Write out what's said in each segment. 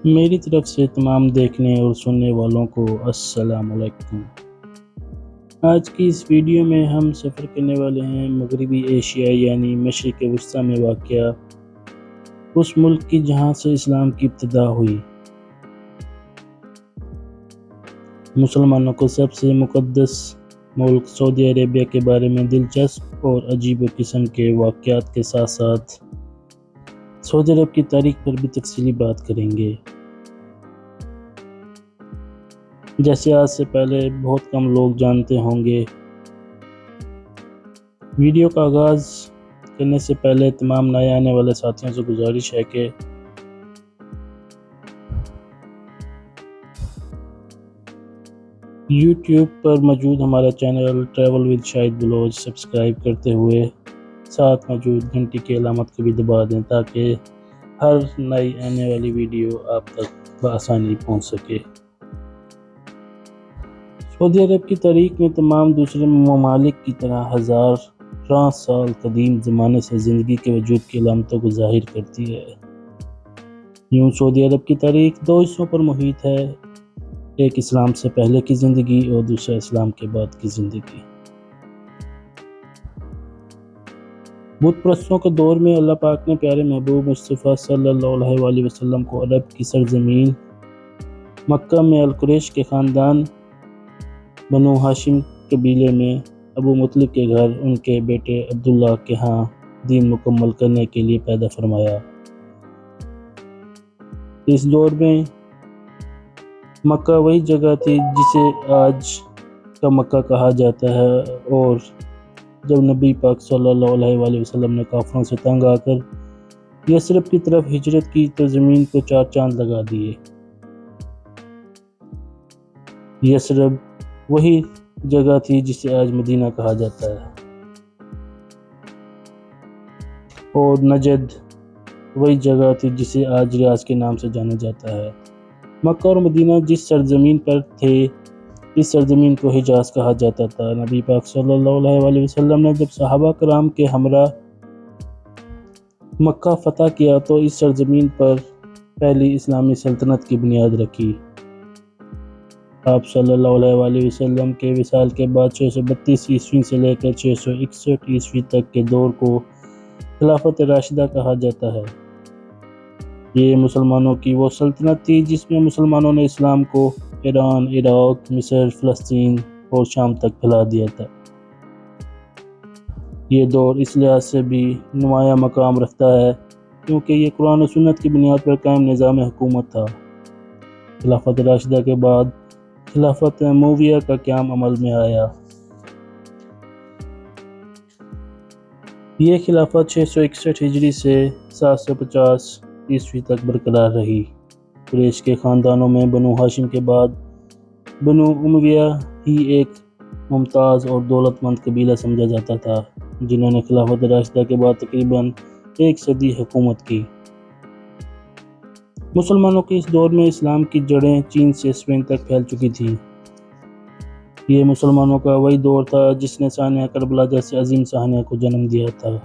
میری طرف سے تمام دیکھنے اور سننے والوں کو السلام علیکم۔ آج کی اس ویڈیو میں ہم سفر کرنے والے ہیں مغربی ایشیا یعنی مشرق وسطیٰ میں واقع اس ملک کی جہاں سے اسلام کی ابتدا ہوئی۔ مسلمانوں کو سب سے مقدس ملک سعودی عربیہ کے بارے میں دلچسپ اور عجیب و قسم کے واقعات کے ساتھ ساتھ سعودی عرب کی تاریخ پر بھی تفصیلی بات کریں گے۔ جیسے آج سے پہلے بہت کم لوگ جانتے ہوں گے، ویڈیو کا آغاز کرنے سے پہلے تمام نئے آنے والے ساتھیوں سے گزارش ہے کہ یوٹیوب پر موجود ہمارا channel travel with Shahid Baloch subscribe کرتے ہوئے ساتھ موجود گھنٹی کی علامت کو بھی دبا دیں تاکہ ہر نئی آنے والی ویڈیو آپ تک بآسانی پہنچ سکے۔ سعودی عرب کی تاریخ میں تمام دوسرے ممالک کی طرح ہزاراں سال قدیم زمانے سے زندگی کے وجود کی علامتوں کو ظاہر کرتی ہے۔ یوں سعودی عرب کی تاریخ دو حصوں پر محیط ہے، ایک اسلام سے پہلے کی زندگی اور دوسرا اسلام کے بعد کی زندگی۔ بت پرستوں کے دور میں اللہ پاک نے پیارے محبوب مصطفیٰ صلی اللہ علیہ وسلم کو عرب کی سرزمین مکہ میں القریش کے خاندان بنو ہاشم قبیلے میں ابو مطلب کے گھر ان کے بیٹے عبداللہ کے ہاں دین مکمل کرنے کے لیے پیدا فرمایا۔ اس دور میں مکہ وہی جگہ تھی جسے آج کا مکہ کہا جاتا ہے، اور جب نبی پاک صلی اللہ علیہ وسلم نے کافروں سے تنگ آ کر یثرب کی طرف ہجرت کی تو زمین کو چار چاند لگا دیے۔ یثرب وہی جگہ تھی جسے آج مدینہ کہا جاتا ہے، اور نجد وہی جگہ تھی جسے آج ریاض کے نام سے جانا جاتا ہے۔ مکہ اور مدینہ جس سرزمین پر تھے اس سرزمین کو حجاز کہا جاتا تھا۔ نبی پاک صلی اللہ علیہ وسلم نے جب صحابہ کرام کے ہمراہ مکہ فتح کیا تو اس سرزمین پر پہلی اسلامی سلطنت کی بنیاد رکھی۔ آپ صلی اللہ علیہ وسلم کے وصال کے بعد 632 عیسوی سے لے کر 661 عیسوی تک کے دور کو خلافت راشدہ کہا جاتا ہے۔ یہ مسلمانوں کی وہ سلطنت تھی جس میں مسلمانوں نے اسلام کو ایران، عراق، مصر، فلسطین اور شام تک پھیلا دیا تھا۔ یہ دور اس لحاظ سے بھی نمایاں مقام رکھتا ہے کیونکہ یہ قرآن و سنت کی بنیاد پر قائم نظام حکومت تھا۔ خلافت راشدہ کے بعد خلافت امویہ کا قیام عمل میں آیا۔ یہ خلافت 661 ہجری سے 750 عیسوی تک برقرار رہی۔ قریش کے خاندانوں میں بنو ہاشم کے بعد بنو امیہ ہی ایک ممتاز اور دولت مند قبیلہ سمجھا جاتا تھا، جنہوں نے خلافت راشدہ کے بعد تقریباً ایک صدی حکومت کی۔ مسلمانوں کے اس دور میں اسلام کی جڑیں چین سے اسپین تک پھیل چکی تھیں۔ یہ مسلمانوں کا وہی دور تھا جس نے سانحہ کربلا جیسے عظیم سانحے کو جنم دیا تھا۔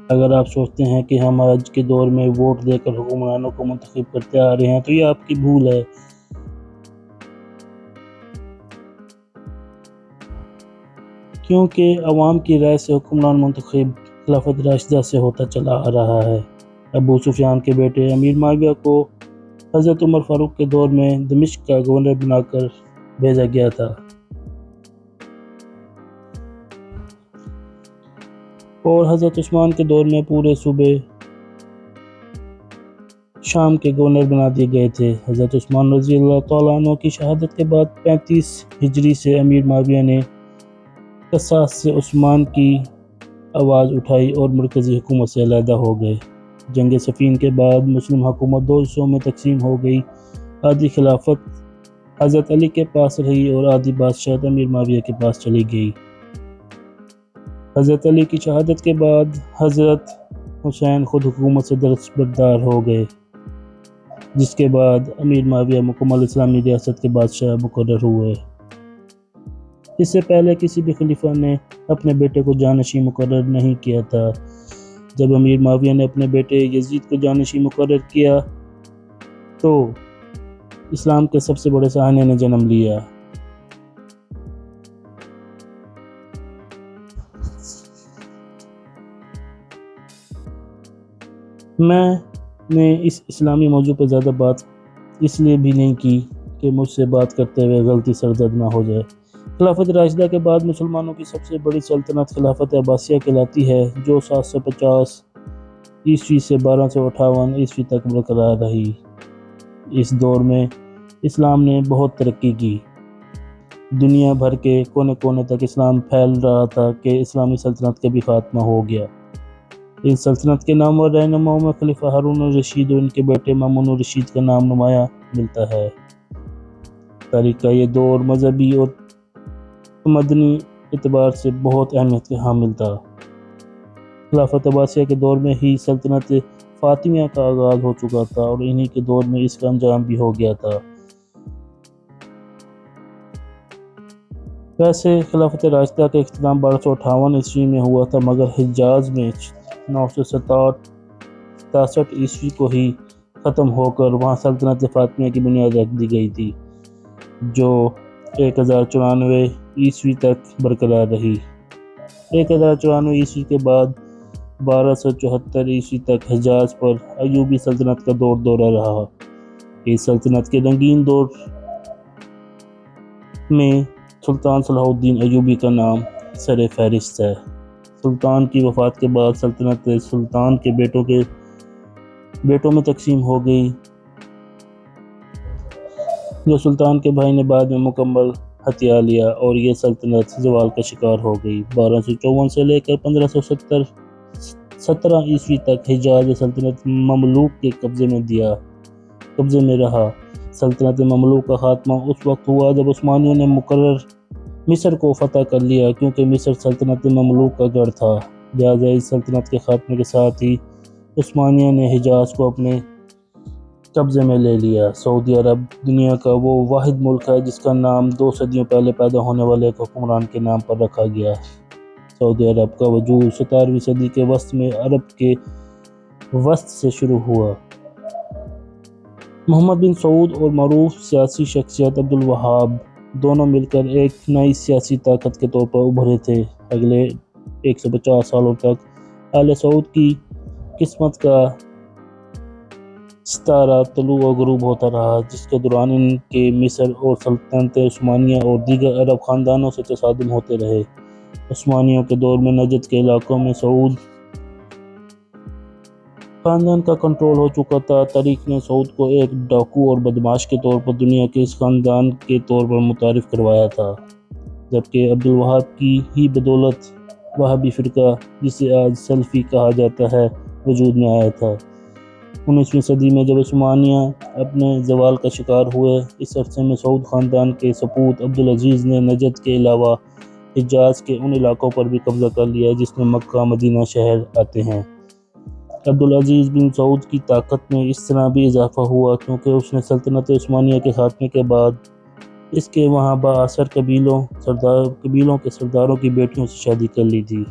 اگر آپ سوچتے ہیں کہ ہم آج کے دور میں ووٹ دے کر حکمرانوں کو منتخب کرتے آ رہے ہیں تو یہ آپ کی بھول ہے۔ کیونکہ عوام کی رائے سے حکمران منتخب خلافت راشدہ سے ہوتا چلا آ رہا ہے۔ ابو سفیان کے بیٹے امیر معاویہ کو حضرت عمر فاروق کے دور میں دمشق کا گورنر بنا کر بھیجا گیا تھا، اور حضرت عثمان کے دور میں پورے صوبے شام کے گورنر بنا دیے گئے تھے۔ حضرت عثمان رضی اللہ تعالیٰ عنہ کی شہادت کے بعد 35 ہجری سے امیر معاویہ نے قصاص سے عثمان کی آواز اٹھائی اور مرکزی حکومت سے علیحدہ ہو گئے۔ جنگ صفین کے بعد مسلم حکومت دو حصوں میں تقسیم ہو گئی، آدھی خلافت حضرت علی کے پاس رہی اور آدھی بادشاہت امیر معاویہ کے پاس چلی گئی۔ حضرت علی کی شہادت کے بعد حضرت حسین خود حکومت سے دستبردار ہو گئے، جس کے بعد امیر معاویہ مکمل اسلامی ریاست کے بادشاہ مقرر ہوئے۔ اس سے پہلے کسی بھی خلیفہ نے اپنے بیٹے کو جانشین مقرر نہیں کیا تھا۔ جب امیر معاویہ نے اپنے بیٹے یزید کو جانشین مقرر کیا تو اسلام کے سب سے بڑے سہانے نے جنم لیا۔ میں نے اس اسلامی موضوع پر زیادہ بات اس لیے بھی نہیں کی کہ مجھ سے بات کرتے ہوئے غلطی سرزد نہ ہو جائے۔ خلافت راشدہ کے بعد مسلمانوں کی سب سے بڑی سلطنت خلافت عباسیہ کہلاتی ہے، جو 750 عیسوی سے 1258 عیسوی تک برقرار رہی۔ اس دور میں اسلام نے بہت ترقی کی۔ دنیا بھر کے کونے کونے تک اسلام پھیل رہا تھا کہ اسلامی سلطنت کا بھی خاتمہ ہو گیا۔ اس سلطنت کے نامور رہنماؤں میں خلیفہ ہارون الرشید اور ان کے بیٹے مامون الرشید کا نام نمایاں ملتا ہے۔ تاریخ کا یہ دور مذہبی اور تمدنی اعتبار سے بہت اہمیت کا حامل تھا۔ خلافت عباسیہ کے دور میں ہی سلطنت فاطمیہ کا آغاز ہو چکا تھا اور انہی کے دور میں اس کا انجام بھی ہو گیا تھا۔ ویسے خلافت راشدہ کا اختتام 1258 عیسوی میں ہوا تھا، مگر حجاز میں 967 عیسوی کو ہی ختم ہو کر وہاں سلطنت فاطمیہ کی بنیاد رکھ دی گئی تھی، جو 1094 عیسوی تک برقرار رہی۔ 1094 عیسوی کے بعد 1274 عیسوی تک حجاز پر ایوبی سلطنت کا دورہ رہا۔ اس سلطنت کے رنگین دور میں سلطان صلاح الدین ایوبی کا نام سر فہرست ہے۔ سلطان کی وفات کے بعد سلطنت سلطان کے بیٹوں میں تقسیم ہو گئی، جو سلطان کے بھائی نے بعد میں مکمل ہتھیا لیا اور یہ سلطنت زوال کا شکار ہو گئی۔ 1254 سے لے کر 1517 عیسوی تک حجاز سلطنت مملوک کے قبضے میں رہا۔ سلطنت مملوک کا خاتمہ اس وقت ہوا جب عثمانیوں نے مقرر مصر کو فتح کر لیا، کیونکہ مصر سلطنت مملوک کا گڑھ تھا۔ لہٰذا اس سلطنت کے خاتمے کے ساتھ ہی عثمانیوں نے حجاز کو اپنے قبضے میں لے لیا۔ سعودی عرب دنیا کا وہ واحد ملک ہے جس کا نام 2 صدیوں پہلے پیدا ہونے والے ایک حکمران کے نام پر رکھا گیا۔ سعودی عرب کا وجود 17ویں صدی کے وسط میں عرب کے وسط سے شروع ہوا۔ محمد بن سعود اور معروف سیاسی شخصیت عبدالوہاب دونوں مل کر ایک نئی سیاسی طاقت کے طور پر ابھرے تھے۔ اگلے 150 سالوں تک آل سعود کی قسمت کا ستارہ طلوع و غروب ہوتا رہا، جس کے دوران ان کے مصر اور سلطنت عثمانیہ اور دیگر عرب خاندانوں سے تصادم ہوتے رہے۔ عثمانیوں کے دور میں نجد کے علاقوں میں سعود خاندان کا کنٹرول ہو چکا تھا۔ تاریخ نے سعود کو ایک ڈاکو اور بدماش کے طور پر دنیا کے اس خاندان کے طور پر متعارف کروایا تھا، جبکہ عبدالوہاب کی ہی بدولت وہابی فرقہ، جسے آج سلفی کہا جاتا ہے، وجود میں آیا تھا۔ 19ویں صدی میں جب عثمانیہ اپنے زوال کا شکار ہوئے، اس عرصے میں سعود خاندان کے سپوت عبدالعزیز نے نجد کے علاوہ حجاز کے ان علاقوں پر بھی قبضہ کر لیا جس میں مکہ مدینہ شہر آتے ہیں۔ عبدالعزیز بن سعود کی طاقت میں اس طرح بھی اضافہ ہوا کیونکہ اس نے سلطنت عثمانیہ کے خاتمے کے بعد اس کے وہاں بااثر قبیلوں کے سرداروں کی بیٹیوں سے شادی کر لی تھی۔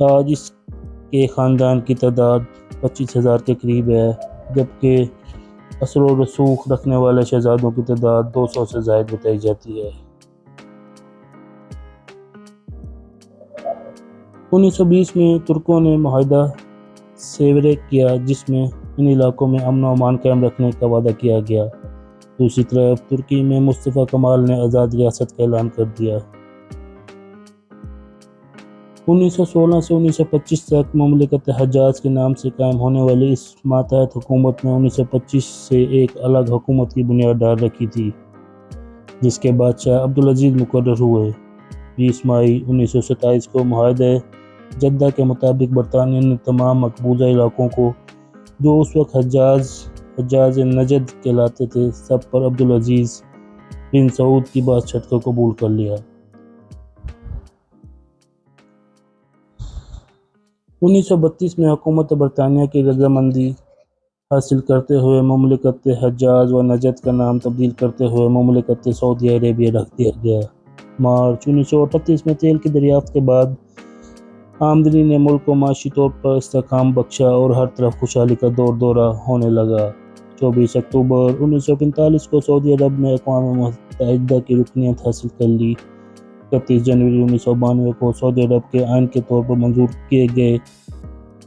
آج اس کے خاندان کی تعداد 25,000 کے قریب ہے، جبکہ اثر و رسوخ رکھنے والے شہزادوں کی تعداد 200 سے زائد بتائی جاتی ہے۔ 1920 میں ترکوں نے معاہدہ سیورے کیا، جس میں ان علاقوں میں امن و امان قائم رکھنے کا وعدہ کیا گیا۔ دوسری طرف ترکی میں مصطفی کمال نے آزاد ریاست کا اعلان کر دیا۔ 1916 سے 1925 تک مملکت حجاز کے نام سے قائم ہونے والی اس ماتحت حکومت نے 1925 سے ایک الگ حکومت کی بنیاد ڈال رکھی تھی، جس کے بادشاہ عبدالعزیز مقرر ہوئے۔ 20 مئی 1927 کو معاہدہ جدہ کے مطابق برطانیہ نے تمام مقبوضہ علاقوں کو، جو اس وقت حجاز نجد کہلاتے تھے، سب پر عبدالعزیز بن سعود کی بادشاہت کو قبول کر لیا۔ 1932 میں حکومت برطانیہ کی رضامندی حاصل کرتے ہوئے مملکت حجاز و نجد کا نام تبدیل کرتے ہوئے مملکت سعودی عربیہ رکھ دیا گیا۔ مارچ 1938 میں تیل کی دریافت کے بعد آمدنی نے ملک کو معاشی طور پر استحکام بخشا اور ہر طرف خوشحالی کا دورہ ہونے لگا۔ 24 اکتوبر 1945 کو سعودی عرب نے اقوام متحدہ کی رکنیت حاصل کر لی۔ 31 جنوری 1992 کو سعودی عرب کے آئین کے طور پر منظور کیے گئے،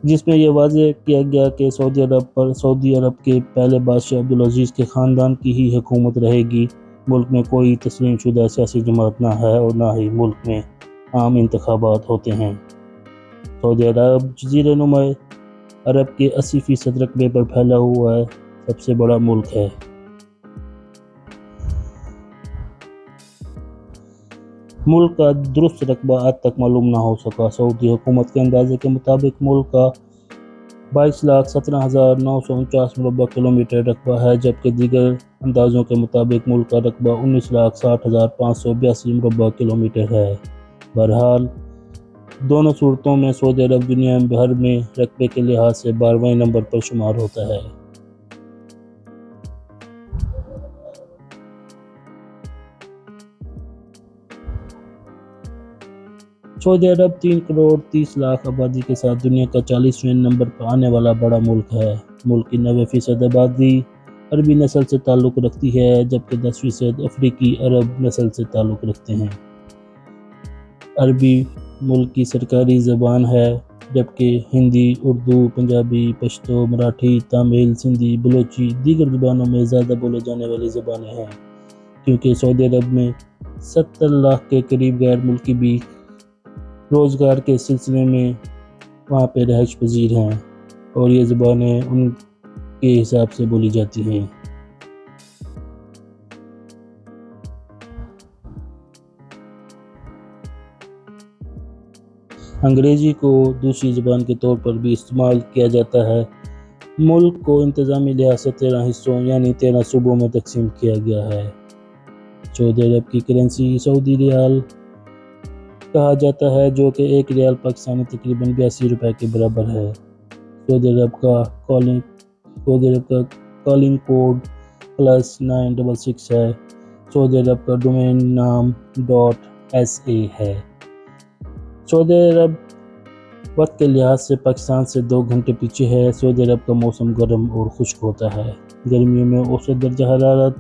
جس میں یہ واضح کیا گیا کہ سعودی عرب کے پہلے بادشاہ عبدالعزیز کے خاندان کی ہی حکومت رہے گی۔ ملک میں کوئی تسلیم شدہ سیاسی جماعت نہ ہے اور نہ ہی ملک میں عام انتخابات ہوتے ہیں۔ سعودی عرب جزیرہ نما عرب کے 80% رقبے پر پھیلا ہوا سب سے بڑا ملک ہے۔ ملک کا درست رقبہ آج تک معلوم نہ ہو سکا۔ سعودی حکومت کے اندازے کے مطابق ملک کا 22,17,949 مربع کلومیٹر رقبہ ہے، جبکہ دیگر اندازوں کے مطابق ملک کا رقبہ 19,60,582 مربع کلومیٹر ہے۔ بہرحال دونوں صورتوں میں سعودی عرب دنیا بھر میں رقبے کے لحاظ سے 12ویں نمبر پر شمار ہوتا ہے۔ سعودی عرب 3 کروڑ 30 لاکھ آبادی کے ساتھ دنیا کا 40ویں نمبر پر آنے والا بڑا ملک ہے۔ ملک کی 90% آبادی عربی نسل سے تعلق رکھتی ہے، جبکہ 10% افریقی عرب نسل سے تعلق رکھتے ہیں۔ عربی ملک کی سرکاری زبان ہے، جبکہ ہندی، اردو، پنجابی، پشتو، مراٹھی، تامل، سندھی، بلوچی دیگر زبانوں میں زیادہ بولے جانے والی زبانیں ہیں۔ کیونکہ سعودی عرب میں 70 لاکھ کے قریب غیر ملکی بھی روزگار کے سلسلے میں وہاں پہ رہائش پذیر ہیں اور یہ زبانیں ان کے حساب سے بولی جاتی ہیں۔ انگریزی کو دوسری زبان کے طور پر بھی استعمال کیا جاتا ہے۔ ملک کو انتظامی لحاظ سے 13 حصوں یعنی 13 صوبوں میں تقسیم کیا گیا ہے۔ سعودی عرب کی کرنسی سعودی ریال کہا جاتا ہے، جو کہ ایک ریال پاکستانی تقریباً 82 روپے کے برابر ہے۔ سعودی عرب کا کالنگ کوڈ +966 ہے۔ سعودی عرب کا ڈومین نام .sa ہے۔ سعودی عرب وقت کے لحاظ سے پاکستان سے 2 گھنٹے پیچھے ہے۔ سعودی عرب کا موسم گرم اور خشک ہوتا ہے۔ گرمیوں میں اوسط درجہ حرارت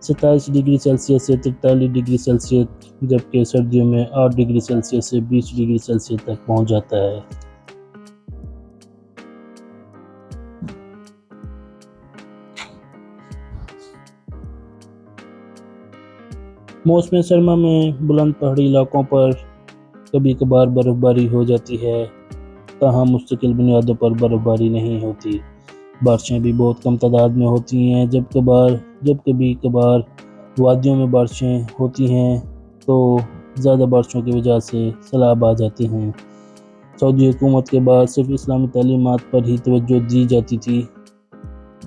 27 ڈگری سیلسیس سے 43 ڈگری سیلسیس، جبکہ سردیوں میں 8 ڈگری سیلسیس سے 20 ڈگری سیلسیس تک پہنچ جاتا ہے۔ موسم سرما میں بلند پہاڑی علاقوں پر کبھی کبھار برف باری ہو جاتی ہے، تاہم مستقل بنیادوں پر برف باری نہیں ہوتی۔ بارشیں بھی بہت کم تعداد میں ہوتی ہیں۔ جب کبھی کبھار وادیوں میں بارشیں ہوتی ہیں تو زیادہ بارشوں کی وجہ سے سیلاب آ جاتے ہیں۔ سعودی حکومت کے بعد صرف اسلامی تعلیمات پر ہی توجہ دی جاتی تھی،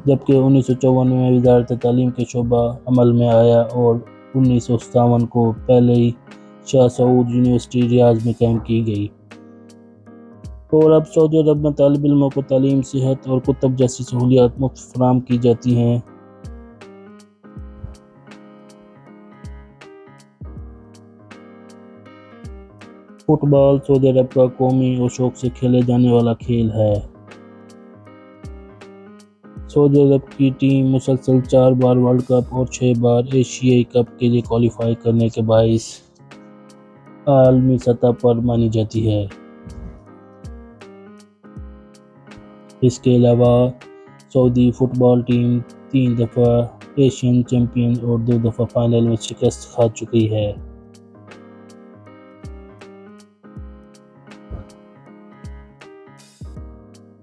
جبکہ 1954 میں وزارت تعلیم کے شعبہ عمل میں آیا اور 1957 کو پہلی شاہ سعود یونیورسٹی ریاض میں قائم کی گئی، اور اب سعودی عرب میں طالب علموں کو تعلیم، صحت اور کتب جیسی سہولیات مفت فراہم کی جاتی ہیں۔ فٹ بال سعودی عرب کا قومی اور شوق سے کھیلے جانے والا کھیل ہے۔ سعودی عرب کی ٹیم مسلسل 4 بار ورلڈ کپ اور 6 بار ایشیائی کپ کے لیے کوالیفائی کرنے کے باعث عالمی سطح پر مانی جاتی ہے۔ اس کے علاوہ سعودی فٹ بال ٹیم 3 دفعہ ایشین چیمپئن اور 2 دفعہ فائنل میں شکست کھا چکی ہے۔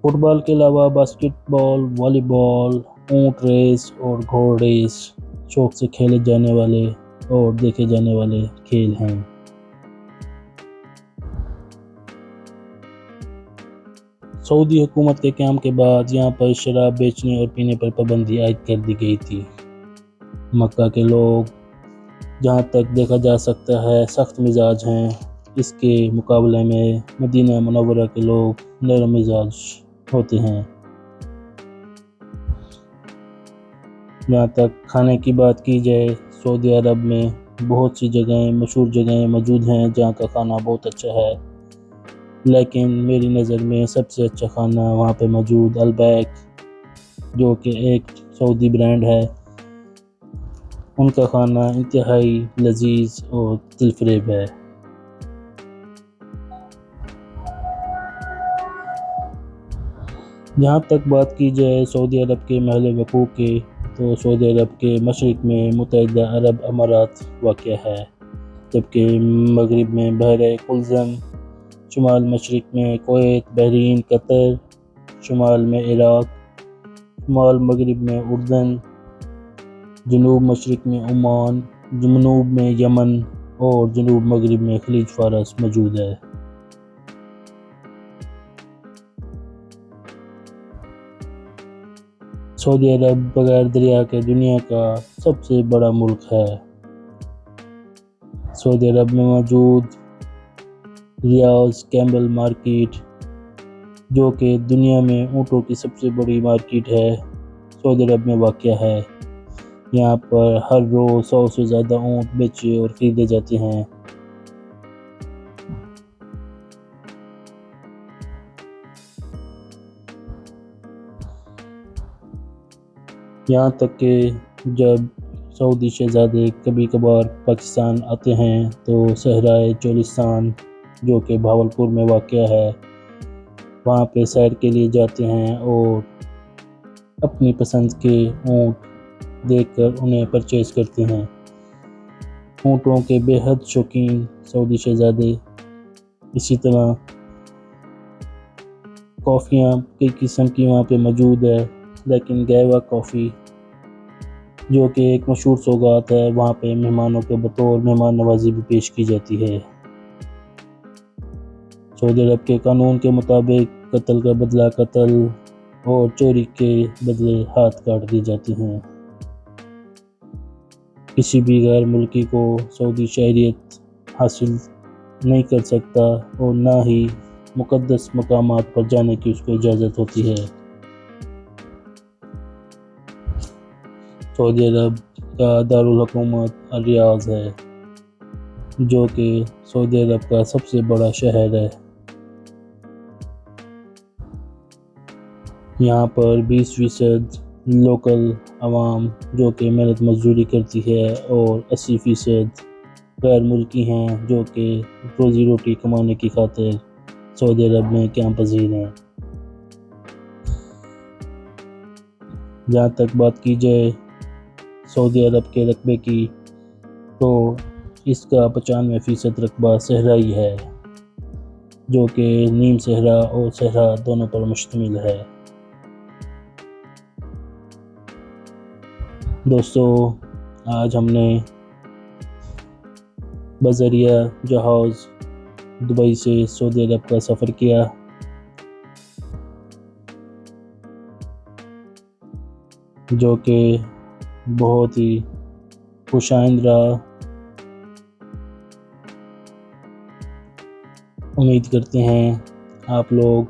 فٹ بال کے علاوہ باسکٹ بال، والی بال، اونٹ ریس اور گھوڑ ریس شوق سے کھیلے جانے والے اور دیکھے جانے والے کھیل ہیں۔ سعودی حکومت کے قیام کے بعد یہاں پر شراب بیچنے اور پینے پر پابندی عائد کر دی گئی تھی۔ مکہ کے لوگ جہاں تک دیکھا جا سکتا ہے سخت مزاج ہیں، اس کے مقابلے میں مدینہ منورہ کے لوگ نرم مزاج ہوتے ہیں۔ جہاں تک کھانے کی بات کی جائے، سعودی عرب میں بہت سی مشہور جگہیں موجود ہیں جہاں کا کھانا بہت اچھا ہے۔ لیکن میری نظر میں سب سے اچھا کھانا وہاں پہ موجود البیک، جو کہ ایک سعودی برانڈ ہے، ان کا کھانا انتہائی لذیذ اور دل فریب ہے۔ جہاں تک بات کی جائے سعودی عرب کے محل وقوع کی، تو سعودی عرب کے مشرق میں متحدہ عرب امارات واقع ہے، جبکہ مغرب میں بحر قلزم، شمال مشرق میں کویت، بحرین، قطر، شمال میں عراق، شمال مغرب میں اردن، جنوب مشرق میں عمان، جنوب میں یمن اور جنوب مغرب میں خلیج فارس موجود ہے۔ سعودی عرب بغیر دریا کے دنیا کا سب سے بڑا ملک ہے۔ سعودی عرب میں موجود ریاض کیمل مارکیٹ، جو کہ دنیا میں اونٹوں کی سب سے بڑی مارکیٹ ہے، سعودی عرب میں واقع ہے۔ یہاں پر ہر روز 100 سے زیادہ اونٹ بیچے اور خریدے جاتے ہیں۔ یہاں تک کہ جب سعودی شہزادے کبھی کبھار پاکستان آتے ہیں تو صحرائے چولستان، جو کہ بہاولپور میں واقع ہے، وہاں پہ سیر کے لیے جاتے ہیں اور اپنی پسند کے اونٹ دیکھ کر انہیں پرچیز کرتے ہیں۔ اونٹوں کے بے حد شوقین سعودی شہزادے۔ اسی طرح کافیاں کئی قسم کی وہاں پہ موجود ہے، لیکن گیوا کافی، جو کہ ایک مشہور سوغات ہے، وہاں پہ مہمانوں کے بطور مہمان نوازی بھی پیش کی جاتی ہے۔ سعودی عرب کے قانون کے مطابق قتل کا بدلہ قتل اور چوری کے بدلے ہاتھ کاٹ دی جاتی ہیں۔ کسی بھی غیر ملکی کو سعودی شہریت حاصل نہیں کر سکتا اور نہ ہی مقدس مقامات پر جانے کی اس کو اجازت ہوتی ہے۔ سعودی عرب کا دارالحکومت ریاض ہے، جو کہ سعودی عرب کا سب سے بڑا شہر ہے۔ یہاں پر 20% لوکل عوام جو کہ محنت مزدوری کرتی ہے اور 80% غیر ملکی ہیں جو کہ روزی روٹی کمانے کی خاطر سعودی عرب میں قیام پذیر ہیں۔ جہاں تک بات کی جائے سعودی عرب کے رقبے کی، تو اس کا 95% رقبہ صحرائی ہے، جو کہ نیم صحرا اور صحرا دونوں پر مشتمل ہے۔ دوستو، آج ہم نے بذریعہ جہاز دبئی سے سعودی عرب کا سفر کیا۔ جو کہ بہت ہی خوش آئند رہا۔ امید کرتے ہیں آپ لوگ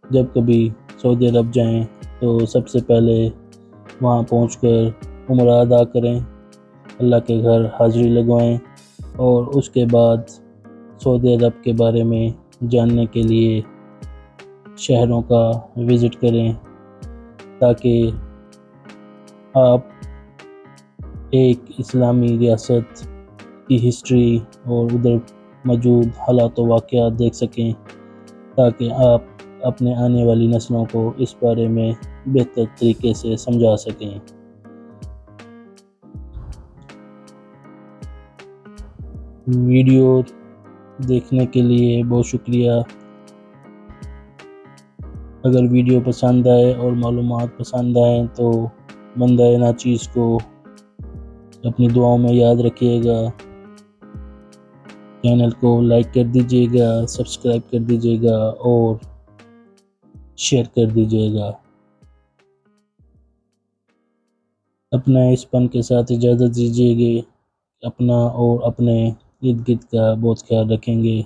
جب کبھی سعودی عرب جائیں تو سب سے پہلے وہاں پہنچ کر عمرہ ادا کریں، اللہ کے گھر حاضری لگوائیں اور اس کے بعد سعودی عرب کے بارے میں جاننے کے لیے شہروں کا وزٹ کریں، تاکہ آپ ایک اسلامی ریاست کی ہسٹری اور ادھر موجود حالات و واقعات دیکھ سکیں، تاکہ آپ اپنے آنے والی نسلوں کو اس بارے میں بہتر طریقے سے سمجھا سکیں۔ ویڈیو دیکھنے کے لیے بہت شکریہ۔ اگر ویڈیو پسند آئے اور معلومات پسند آئیں تو بندہ ناچیز کو اپنی دعاؤں میں یاد رکھیے گا، چینل کو لائک کر دیجیے گا، سبسکرائب کر دیجیے گا اور شیئر کر دیجیے گا۔ اپنا اس پن کے ساتھ اجازت دیجیے گا، اپنا اور اپنے ارد گرد کا بہت خیال رکھیں گے۔